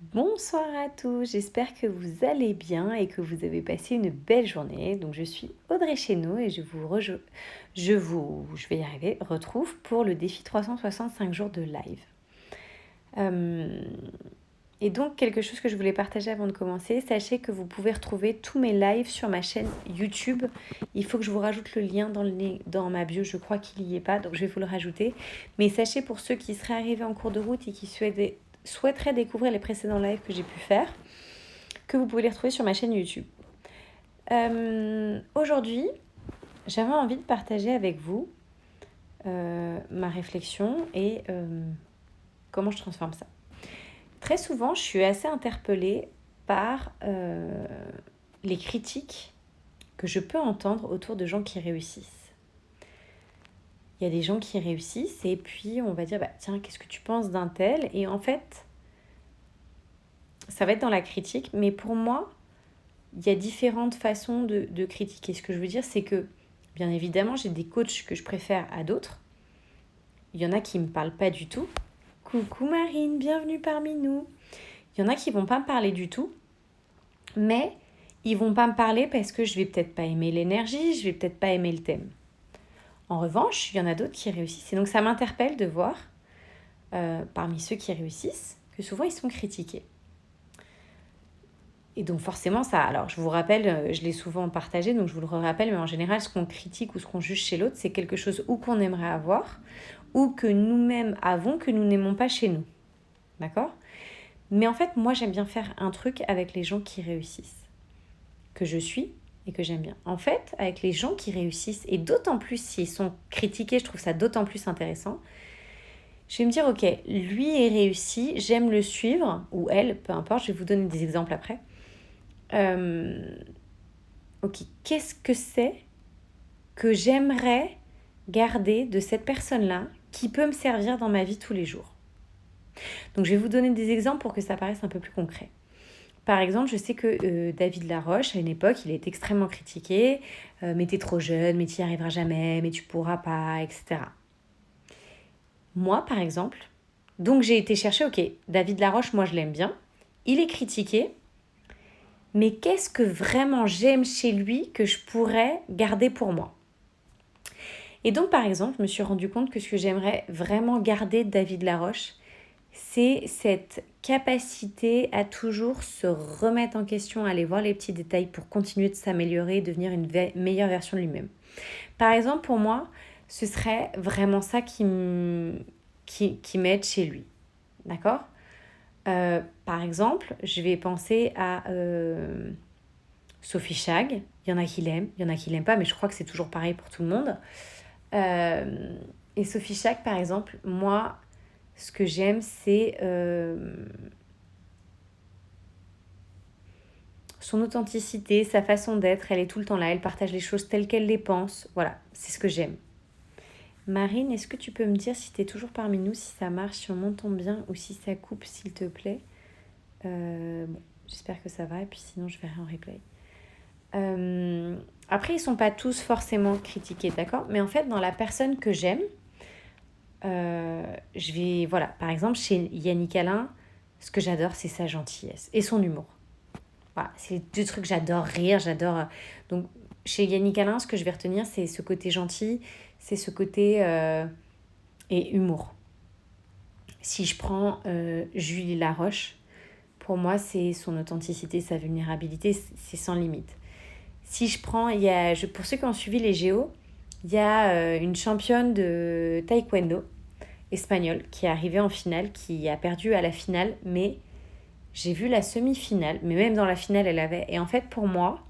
Bonsoir à tous, j'espère que vous allez bien et que vous avez passé une belle journée. Donc je suis Audrey Chéneau et je vais y arriver, retrouve pour le défi 365 jours de live. Euh, et donc quelque chose que je voulais partager avant de commencer, sachez que vous pouvez retrouver tous mes lives sur ma chaîne YouTube. Il faut que je vous rajoute le lien dans ma bio, je crois qu'il n'y est pas, donc je vais vous le rajouter. Mais sachez pour ceux qui seraient arrivés en cours de route et qui souhaiteraient découvrir les précédents lives que j'ai pu faire, que vous pouvez les retrouver sur ma chaîne YouTube. Aujourd'hui, j'avais envie de partager avec vous ma réflexion et comment je transforme ça. Très souvent, je suis assez interpellée par les critiques que je peux entendre autour de gens qui réussissent. Il y a des gens qui réussissent et puis on va dire, tiens, qu'est-ce que tu penses d'un tel ? Et en fait, ça va être dans la critique, mais pour moi, il y a différentes façons de critiquer. Ce que je veux dire, c'est que, bien évidemment, j'ai des coachs que je préfère à d'autres. Il y en a qui ne me parlent pas du tout. Coucou Marine, bienvenue parmi nous. Il y en a qui ne vont pas me parler du tout, mais ils ne vont pas me parler parce que je ne vais peut-être pas aimer l'énergie, je ne vais peut-être pas aimer le thème. En revanche, il y en a d'autres qui réussissent. Et donc ça m'interpelle de voir, parmi ceux qui réussissent, que souvent ils sont critiqués. Et donc forcément, ça, alors je vous rappelle, je l'ai souvent partagé, donc je vous le rappelle, mais en général, ce qu'on critique ou ce qu'on juge chez l'autre, c'est quelque chose ou qu'on aimerait avoir, ou que nous-mêmes avons, que nous n'aimons pas chez nous. D'accord ? Mais en fait, moi, j'aime bien faire un truc avec les gens qui réussissent, que je suis et que j'aime bien. En fait, avec les gens qui réussissent, et d'autant plus s'ils sont critiqués, je trouve ça d'autant plus intéressant, je vais me dire, ok, lui est réussi, j'aime le suivre, ou elle, peu importe, je vais vous donner des exemples après. Ok, qu'est-ce que c'est que j'aimerais garder de cette personne-là qui peut me servir dans ma vie tous les jours. Donc je vais vous donner des exemples pour que ça paraisse un peu plus concret. Par exemple, je sais que David Laroche, à une époque, il est extrêmement critiqué. Mais t'es trop jeune, mais t'y arriveras jamais, mais tu pourras pas, etc. Moi, par exemple, donc j'ai été chercher, ok, David Laroche, moi je l'aime bien. Il est critiqué, mais qu'est-ce que vraiment j'aime chez lui que je pourrais garder pour moi ? Et donc, par exemple, je me suis rendu compte que ce que j'aimerais vraiment garder de David Laroche, c'est cette capacité à toujours se remettre en question, à aller voir les petits détails pour continuer de s'améliorer et devenir une meilleure version de lui-même. Par exemple, pour moi, ce serait vraiment ça qui m'aide chez lui. D'accord ? Par exemple, je vais penser à Sophie Chag. Il y en a qui l'aiment, il y en a qui l'aiment pas, mais je crois que c'est toujours pareil pour tout le monde. Et Sophie Chag, par exemple, moi, ce que j'aime, c'est son authenticité, sa façon d'être. Elle est tout le temps là, elle partage les choses telles qu'elle les pense. Voilà, c'est ce que j'aime. Marine, est-ce que tu peux me dire si tu es toujours parmi nous, si ça marche, si on m'entend bien ou si ça coupe, s'il te plaît. Bon, j'espère que ça va, et puis sinon je verrai en replay. Après, ils sont pas tous forcément critiqués, d'accord ? Mais en fait, dans la personne que j'aime, je vais, voilà, par exemple, chez Yannick Alain, ce que j'adore, c'est sa gentillesse et son humour. Voilà, c'est deux trucs que j'adore rire, j'adore. Donc, chez Yannick Alain, ce que je vais retenir, c'est ce côté gentil, c'est ce côté et humour. Si je prends Julie Laroche, pour moi, c'est son authenticité, sa vulnérabilité, c'est sans limite. Si je prends, pour ceux qui ont suivi les JO, il y a une championne de taekwondo espagnole qui est arrivée en finale, qui a perdu à la finale, mais j'ai vu la semi-finale, mais même dans la finale, elle avait... Et en fait, pour moi,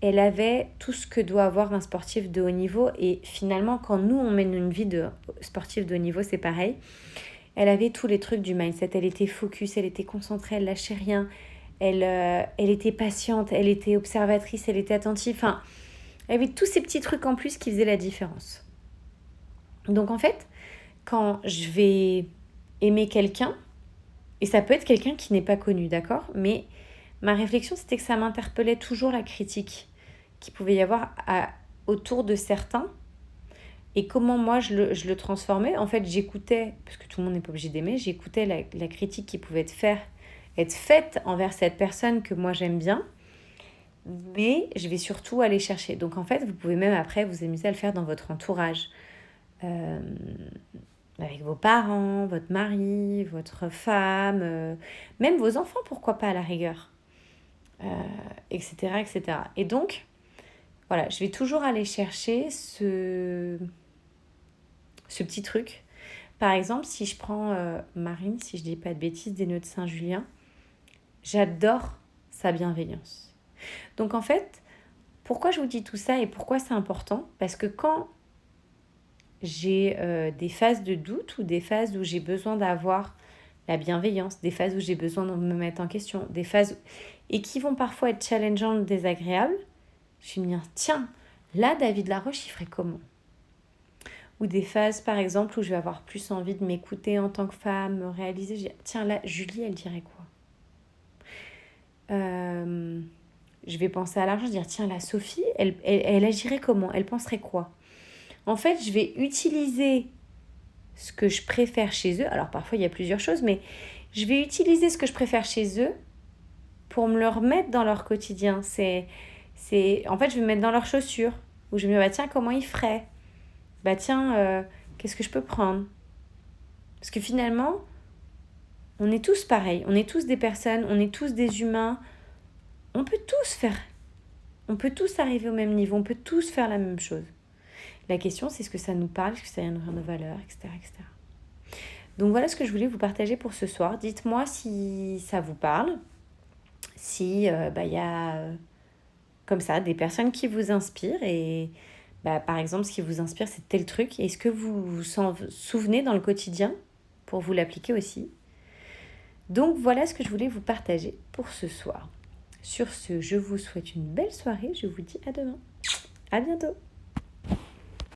elle avait tout ce que doit avoir un sportif de haut niveau. Et finalement, quand nous, on mène une vie de sportif de haut niveau, c'est pareil. Elle avait tous les trucs du mindset. Elle était focus, elle était concentrée, elle lâchait rien. Elle était patiente, elle était observatrice, elle était attentive. Enfin, elle avait tous ces petits trucs en plus qui faisaient la différence. Donc en fait, quand je vais aimer quelqu'un, et ça peut être quelqu'un qui n'est pas connu, d'accord ? Mais ma réflexion, c'était que ça m'interpellait toujours la critique qu'il pouvait y avoir autour de certains. Et comment moi, je le transformais. En fait, j'écoutais, parce que tout le monde n'est pas obligé d'aimer, j'écoutais la critique qui pouvait être faite être faite envers cette personne que moi j'aime bien, mais je vais surtout aller chercher. Donc en fait, vous pouvez même après vous amuser à le faire dans votre entourage, euh, avec vos parents, votre mari, votre femme, même vos enfants, pourquoi pas à la rigueur, etc., etc. Et donc, voilà, je vais toujours aller chercher ce petit truc. Par exemple, si je prends Marine, si je dis pas de bêtises, des nœuds de Saint-Julien, j'adore sa bienveillance. Donc en fait, pourquoi je vous dis tout ça et pourquoi c'est important? Parce que quand j'ai des phases de doute ou des phases où j'ai besoin d'avoir la bienveillance, des phases où j'ai besoin de me mettre en question, des phases et qui vont parfois être challengeantes, désagréables, je vais me dire, tiens, là, David Laroche, il ferait comment? Ou des phases, par exemple, où je vais avoir plus envie de m'écouter en tant que femme, me réaliser, je dis, tiens, là, Julie, elle dirait quoi? Je vais penser à l'argent, je vais dire, tiens, là, Sophie, elle agirait comment? Elle penserait quoi? En fait, je vais utiliser ce que je préfère chez eux. Alors, parfois, il y a plusieurs choses, mais je vais utiliser ce que je préfère chez eux pour me le remettre dans leur quotidien. En fait, je vais me mettre dans leurs chaussures. Où je vais me dire, bah, tiens, comment ils feraient? Bah, tiens, qu'est-ce que je peux prendre? Parce que finalement, on est tous pareils. On est tous des personnes, on est tous des humains. On peut tous arriver au même niveau. On peut tous faire la même chose. La question, c'est ce que ça nous parle, est-ce que ça vient nourrir nos valeurs, etc., etc. Donc voilà ce que je voulais vous partager pour ce soir. Dites-moi si ça vous parle, si y a comme ça des personnes qui vous inspirent et par exemple ce qui vous inspire c'est tel truc. Est-ce que vous vous souvenez dans le quotidien pour vous l'appliquer aussi? Donc voilà ce que je voulais vous partager pour ce soir. Sur ce, je vous souhaite une belle soirée. Je vous dis à demain. À bientôt.